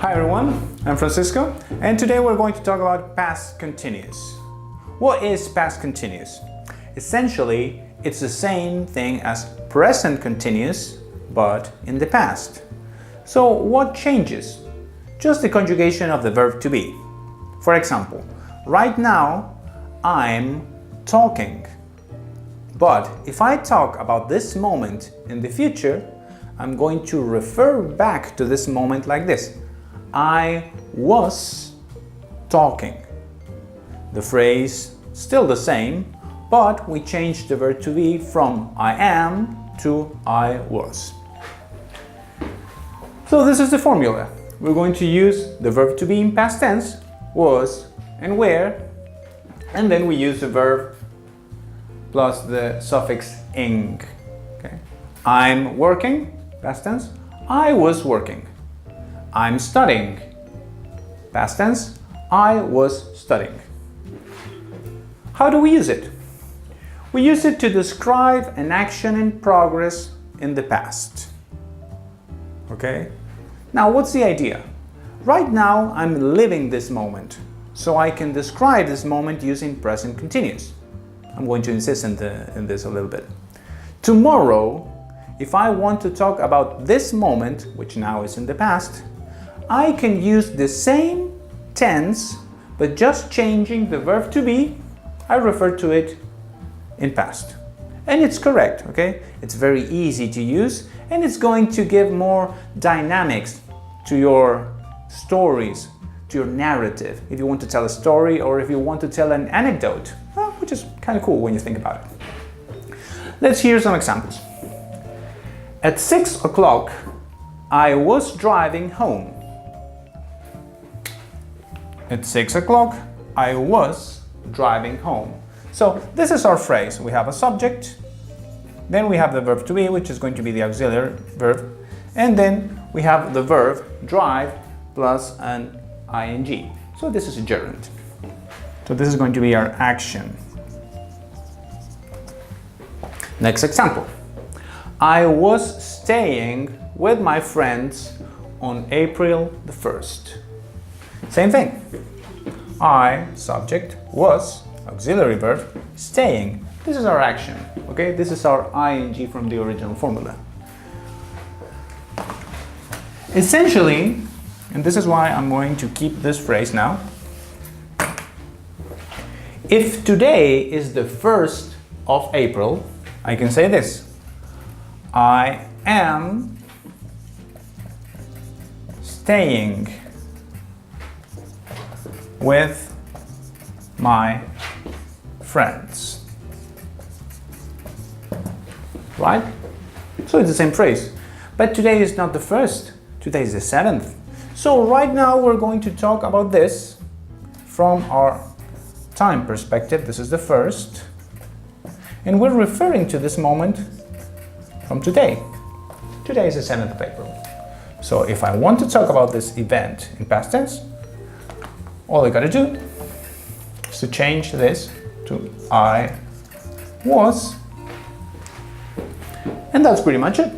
Hi everyone, I'm Francisco, and today we're going to talk about past continuous. What is past continuous? Essentially, it's the same thing as present continuous, but in the past. So what changes? Just the conjugation of the verb to be. For example, right now, I'm talking. But if I talk about this moment in the future, I'm going to refer back to this moment like this. I was talking. The phrase still the same, but we changed the verb to be from I am to I was. So this is the formula. We're going to use the verb to be in past tense, was and were, and then we use the verb plus the suffix ing. Okay? I'm working, past tense. I was working. I'm studying, past tense. I was studying. How do we use it? We use it to describe an action in progress in the past. Okay? Now, what's the idea? Right now, I'm living this moment, so I can describe this moment using present continuous. I'm going to insist in this a little bit. Tomorrow, if I want to talk about this moment, which now is in the past, I can use the same tense, but just changing the verb to be, I refer to it in past. And it's correct, okay? It's very easy to use, and it's going to give more dynamics to your stories, to your narrative. If you want to tell a story or if you want to tell an anecdote, which is kind of cool when you think about it. Let's hear some examples. At 6 o'clock, I was driving home. At 6 o'clock, I was driving home. So this is our phrase. We have a subject, then we have the verb to be, which is going to be the auxiliary verb, and then we have the verb drive plus an ing. So this is a gerund. So this is going to be our action. Next example. I was staying with my friends on April the 1st. Same thing. I, subject, was, auxiliary verb, staying. This is our action, okay? This is our ing from the original formula. Essentially, and this is why I'm going to keep this phrase now, if today is the 1st of April, I can say this. I am staying with my friends. Right? So it's the same phrase. But today is not the 1st, today is the 7th. So right now we're going to talk about this from our time perspective. This is the 1st. And we're referring to this moment from today. Today is the 7th of April. So if I want to talk about this event in past tense, all I gotta do is to change this to I was, and that's pretty much it.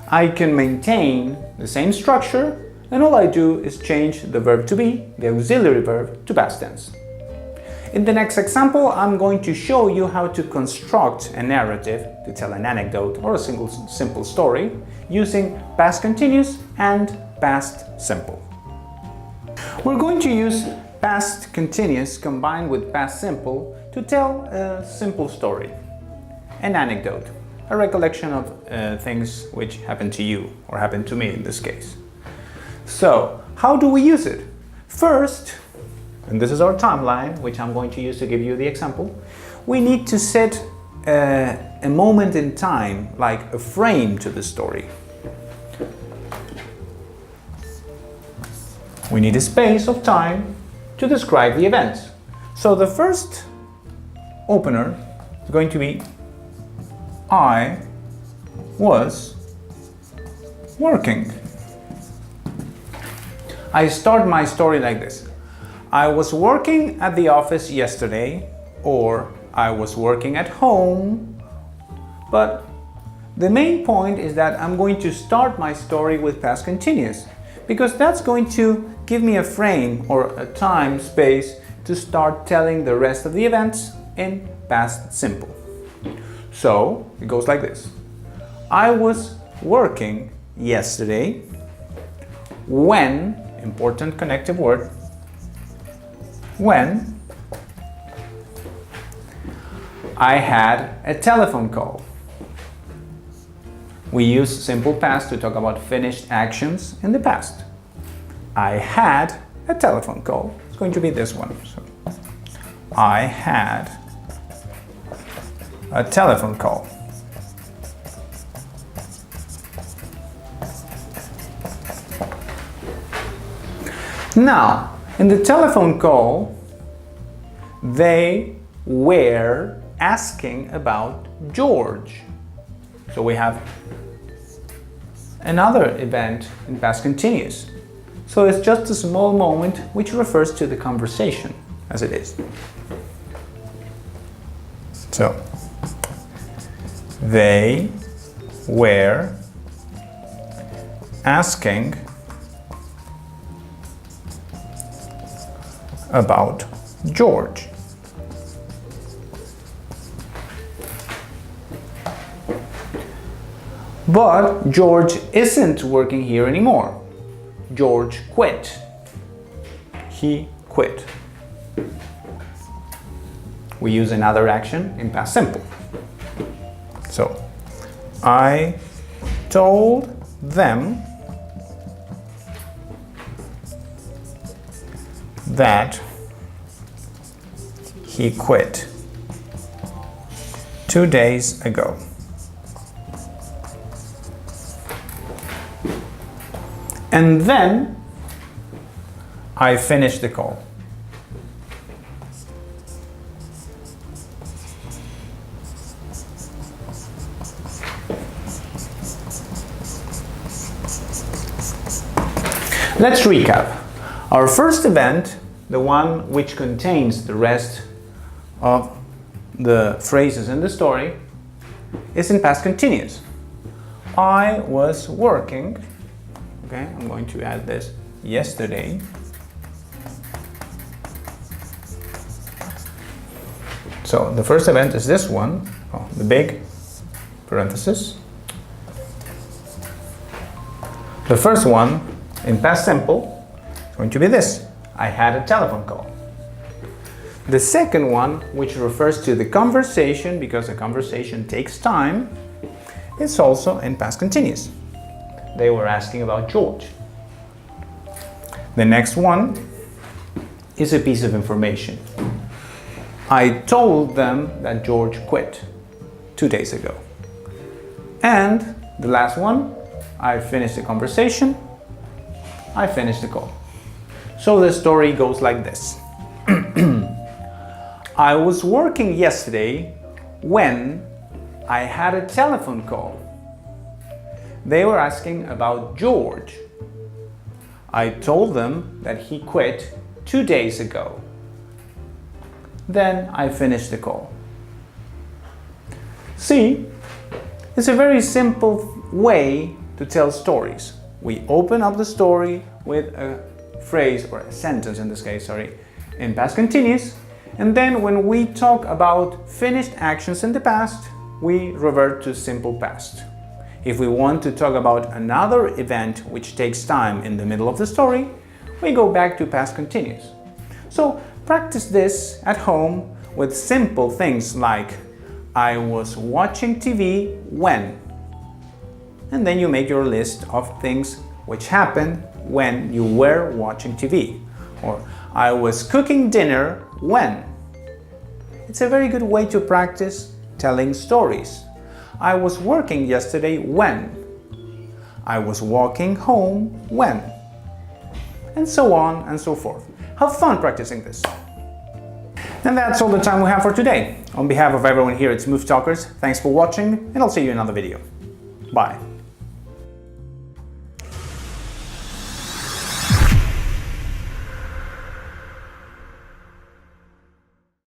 I can maintain the same structure, and all I do is change the verb to be, the auxiliary verb, to past tense. In the next example, I'm going to show you how to construct a narrative to tell an anecdote or a simple story using past continuous and past simple. We're going to use past continuous combined with past simple to tell a simple story, an anecdote, a recollection of things which happened to you or happened to me in this case. So, how do we use it? First, and this is our timeline, which I'm going to use to give you the example, we need to set a moment in time, like a frame to the story. We need a space of time to describe the events. So the first opener is going to be I was working. I start my story like this. I was working at the office yesterday, or I was working at home, but the main point is that I'm going to start my story with past continuous because that's going to give me a frame or a time space to start telling the rest of the events in past simple. So it goes like this. I was working yesterday when, important connective word, when I had a telephone call. We use simple past to talk about finished actions in the past. I had a telephone call. It's going to be this one. So, I had a telephone call. Now, in the telephone call, they were asking about George. So we have another event in past continuous. So it's just a small moment which refers to the conversation as it is. So, they were asking about George. But George isn't working here anymore. George quit. He quit. We use another action in past simple. So, I told them that he quit 2 days ago. And then I finished the call. Let's recap. Our first event, the one which contains the rest of the phrases in the story, is in past continuous. I was working. Okay, I'm going to add this yesterday. So the first event is this one, the big parenthesis. The first one in past simple is going to be this. I had a telephone call. The second one, which refers to the conversation, because a conversation takes time, is also in past continuous. They were asking about George. The next one is a piece of information. I told them that George quit 2 days ago. And the last one, I finished the conversation. I finished the call. So the story goes like this. I was working yesterday when I had a telephone call. They were asking about George. I told them that he quit 2 days ago. Then I finished the call. See, it's a very simple way to tell stories. We open up the story with a phrase, or a sentence in this case, in past continuous, and then when we talk about finished actions in the past, we revert to simple past. If we want to talk about another event which takes time in the middle of the story, we go back to past continuous. So practice this at home with simple things like I was watching TV when, and then you make your list of things which happened when you were watching TV, or I was cooking dinner when. It's a very good way to practice telling stories. I was working yesterday when. I was walking home when. And so on and so forth. Have fun practicing this. And that's all the time we have for today. On behalf of everyone here at Smooth Talkers, thanks for watching, and I'll see you in another video. Bye.